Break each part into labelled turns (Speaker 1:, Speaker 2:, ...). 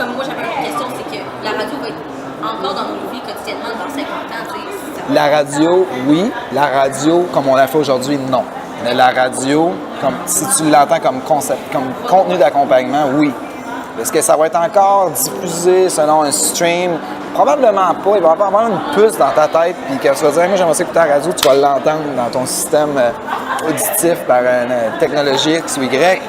Speaker 1: comme moi, j'avais une question, c'est que la radio va être encore dans nos vies quotidiennement dans 50 ans, tu sais.
Speaker 2: La radio, oui. La radio, comme on l'a fait aujourd'hui, non. Mais la radio, si tu l'entends comme concept, comme contenu d'accompagnement, oui. Est-ce que ça va être encore diffusé selon un stream? Probablement pas. Il va y avoir une puce dans ta tête, puis quand tu vas dire, moi j'aimerais ça écouter la radio, tu vas l'entendre dans ton système auditif par une technologie X ou Y.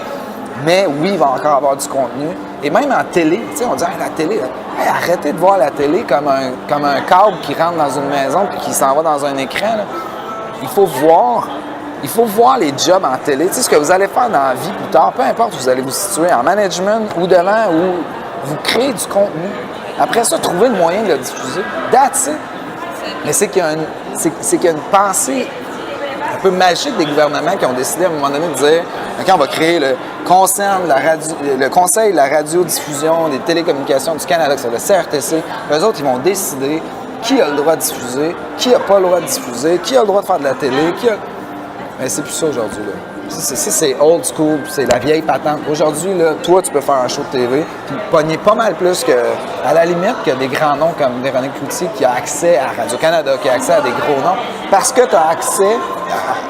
Speaker 2: Mais oui, il va encore avoir du contenu. Et même en télé, tu sais, on dit, la télé, arrêtez de voir la télé comme un câble qui rentre dans une maison puis qui s'en va dans un écran. Là. Il faut voir les jobs en télé. Tu sais, ce que vous allez faire dans la vie plus tard, peu importe où vous allez vous situer, en management ou devant, où vous créez du contenu. Après ça, trouvez le moyen de le diffuser. That's it. Mais c'est qu'il y a une pensée un peu magique des gouvernements qui ont décidé à un moment donné de dire OK, on va créer le Conseil de la radiodiffusion des télécommunications du Canada, c'est le CRTC. Eux autres, ils vont décider qui a le droit de diffuser, qui n'a pas le droit de diffuser, qui a le droit de faire de la télé, Mais c'est plus ça aujourd'hui. Là. Ça, c'est old school, c'est la vieille patente. Aujourd'hui, là, toi, tu peux faire un show de TV puis pogner pas mal plus que, à la limite, que des grands noms comme Véronique Cloutier qui a accès à Radio-Canada, qui a accès à des gros noms, parce que tu as accès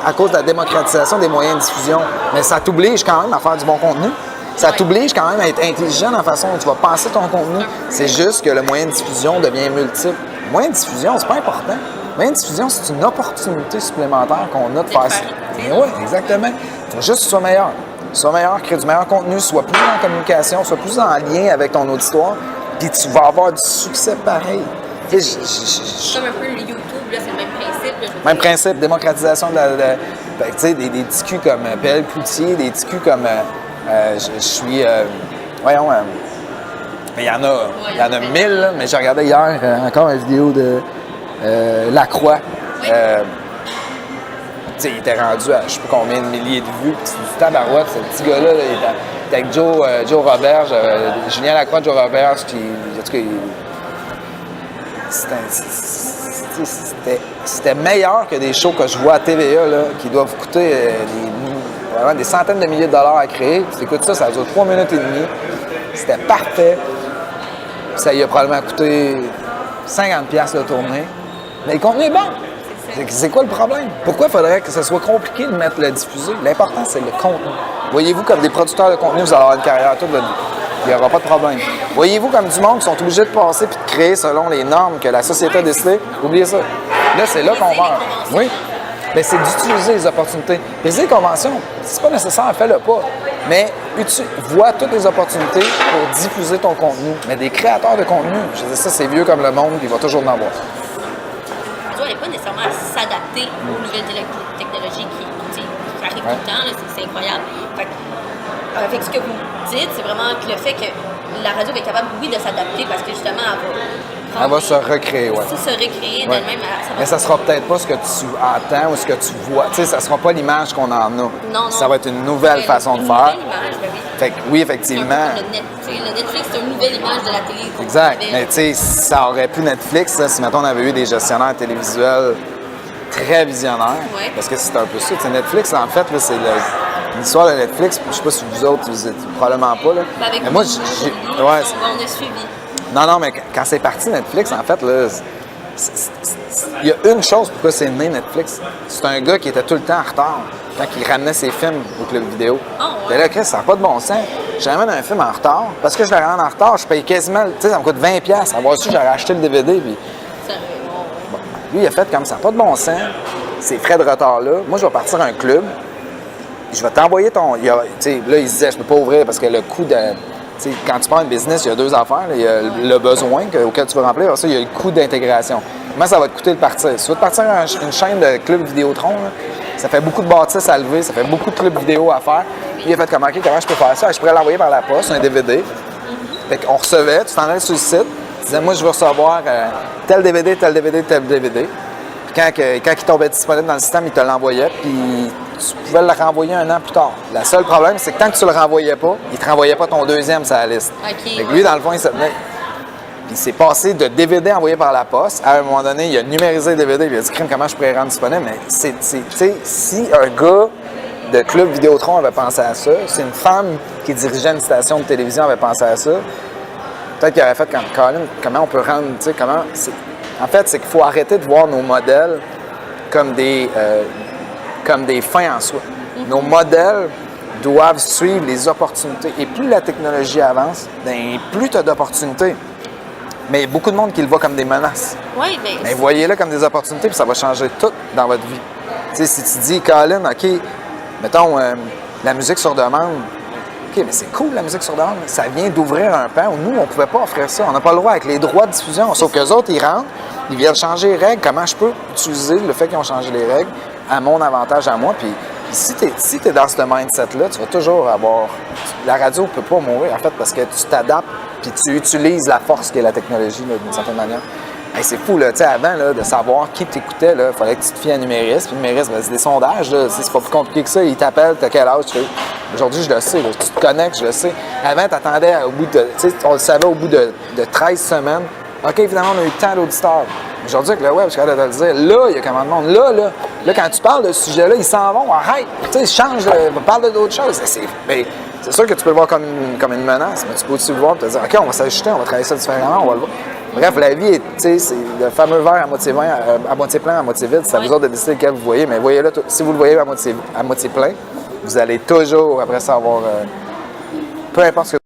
Speaker 2: à cause de la démocratisation des moyens de diffusion. Mais ça t'oblige quand même à faire du bon contenu. Ça t'oblige quand même à être intelligent dans la façon dont tu vas penser ton contenu. C'est juste que le moyen de diffusion devient multiple. Le moyen de diffusion, c'est pas important. Le moyen de diffusion, c'est une opportunité supplémentaire qu'on a de faire ça. Oui, exactement. Il faut juste que tu sois meilleur. Sois meilleur, crée du meilleur contenu, sois plus en communication, sois plus en lien avec ton auditoire, puis tu vas avoir du succès pareil.
Speaker 1: Comme un peu le YouTube, là, c'est le même principe.
Speaker 2: Même principe, démocratisation tu sais, des petits culs comme PL Cloutier, des petits culs comme je suis. Mais il y en a 1000, là, mais j'ai regardé hier encore une vidéo de Lacroix.
Speaker 1: Oui.
Speaker 2: Il était rendu à je sais pas combien de milliers de vues. Puis c'est du tabarouette, ce petit gars-là. Là, il était avec Joe Roberge, Julien Lacroix, Joe Roberge, qui. En tout cas, c'était meilleur que des shows que je vois à TVA, là, qui doivent coûter vraiment des centaines de milliers de dollars à créer. Tu écoutes ça, ça dure 3 minutes et demie. C'était parfait. Ça lui a probablement coûté 50$ de tournée. Mais le contenu est bon. C'est quoi le problème? Pourquoi il faudrait que ce soit compliqué de mettre le diffuser? L'important, c'est le contenu. Voyez-vous, comme des producteurs de contenu, vous allez avoir une carrière toute votre vie. Il n'y aura pas de problème. Voyez-vous, comme du monde qui sont obligés de passer et de créer selon les normes que la société a décidées? Oubliez ça. Là, c'est là qu'on meurt. Oui. Bien, c'est d'utiliser les opportunités. Les conventions, si c'est pas nécessaire, fais-le pas. Mais vois toutes les opportunités pour diffuser ton contenu. Mais des créateurs de contenu, je veux dire, ça, c'est vieux comme le monde, il va toujours en avoir.
Speaker 1: Elle n'est pas nécessairement à s'adapter aux nouvelles technologies qui arrivent tout le temps. Là, c'est incroyable. Avec ce que vous dites, c'est vraiment le fait que la radio va être capable, oui, de s'adapter parce que justement,
Speaker 2: elle va se recréer, oui.
Speaker 1: Se recréer d'elle-même.
Speaker 2: Mais ça sera peut-être pas ce que tu entends ou ce que tu vois. Tu sais, ça sera pas l'image qu'on en a. Non. Ça va être une nouvelle façon de faire.
Speaker 1: Une nouvelle image, oui.
Speaker 2: Fait que, oui, effectivement.
Speaker 1: Le Netflix, c'est une nouvelle image de la télé.
Speaker 2: Exact. Mais tu sais, ça aurait pu Netflix, là, si mettons on avait eu des gestionnaires télévisuels très visionnaires. Ouais. Parce que c'est un peu ça. T'sais, Netflix, en fait, là, c'est l'histoire de Netflix. Je sais pas si vous autres, vous êtes probablement pas. Là.
Speaker 1: Avec
Speaker 2: mais moi,
Speaker 1: on a suivi.
Speaker 2: Non, mais quand c'est parti Netflix, en fait, là, il y a une chose pourquoi c'est né Netflix. C'est un gars qui était tout le temps en retard quand il ramenait ses films au club vidéo.
Speaker 1: Oh, ouais.
Speaker 2: Là, Chris, ça n'a pas de bon sens. Je ramène un film en retard. Parce que je le ramène en retard, je paye quasiment, tu sais, ça me coûte 20$. Avoir su, j'aurais acheté le DVD. Puis... Bon, lui, il a fait comme ça, pas de bon sens. Ces frais de retard-là. Moi, je vais partir à un club. Je vais t'envoyer ton. Là, il se disait, je peux pas ouvrir parce que le coût de. T'sais, quand tu prends un business, il y a deux affaires. Là. Il y a le besoin auquel tu veux remplir. Ça, il y a le coût d'intégration. Comment ça va te coûter de partir? Si tu veux te partir à une chaîne de clubs Vidéotron, là, ça fait beaucoup de bâtisses à lever, ça fait beaucoup de clubs vidéo à faire. Puis il a fait comment je peux faire ça? Je pourrais l'envoyer par la poste, un DVD. Fait qu'on recevait, tu t'en allais sur le site, tu disais, moi, je veux recevoir tel DVD, tel DVD, tel DVD. Puis quand il tombait disponible dans le système, il te l'envoyait, puis tu pouvais le renvoyer un an plus tard. Le seul problème, c'est que tant que tu le renvoyais pas, il te renvoyait pas ton deuxième sur la liste.
Speaker 1: Okay,
Speaker 2: fait que lui, dans le fond, il se tenait. Puis il s'est passé de DVD envoyé par la poste. À un moment donné, il a numérisé le DVD, puis il a dit, crime, comment je pourrais rendre disponible? Mais tu sais, si un gars de Club Vidéotron avait pensé à ça, si une femme qui dirigeait une station de télévision avait pensé à ça, Peut-être qu'il aurait fait comme Colin, comment on peut rendre, tu sais, comment. En fait, c'est qu'il faut arrêter de voir nos modèles comme des fins en soi. Nos modèles doivent suivre les opportunités. Et plus la technologie avance, bien, plus tu as d'opportunités. Mais il y a beaucoup de monde qui le voit comme des menaces.
Speaker 1: Oui,
Speaker 2: mais voyez-le comme des opportunités, puis ça va changer tout dans votre vie. Tu sais, si tu dis, Colin, OK, mettons, la musique sur demande, OK, mais c'est cool la musique sur demande, ça vient d'ouvrir un pan où nous, on ne pouvait pas offrir ça. On n'a pas le droit avec les droits de diffusion. Sauf qu'eux autres, ils rentrent, ils viennent changer les règles. Comment je peux utiliser le fait qu'ils ont changé les règles à mon avantage à moi? Puis si tu es dans ce mindset-là, tu vas toujours avoir... La radio ne peut pas mourir, en fait, parce que tu t'adaptes puis tu utilises la force qu'est la technologie, d'une certaine manière. Hey, c'est fou, là, tu sais, avant, là, de savoir qui t'écoutait, il fallait que tu te fies à un numériste. Puis le numériste, ben, c'est des sondages, là, c'est pas plus compliqué que ça. Il t'appelle, t'as quel âge, tu fais. Aujourd'hui, je le sais, là, tu te connectes, je le sais. Avant, t'attendais au bout de, tu sais, on le savait au bout de 13 semaines. OK, finalement, on a eu tant d'auditeurs. Aujourd'hui, avec le web, je suis capable de te le dire, là, il y a combien de monde. Là, quand tu parles de ce sujet-là, ils s'en vont, arrête, tu sais, change, parle d'autres choses. C'est sûr que tu peux le voir comme une menace, mais tu peux aussi le voir et te dire, OK, on va s'ajuster, on va travailler ça différemment, on va le voir. Bref, la vie, c'est le fameux verre à moitié plein, à moitié vide. C'est à vous autres de décider lequel vous voyez, mais voyez-le, si vous le voyez à moitié plein, vous allez toujours, après ça, avoir... peu importe ce que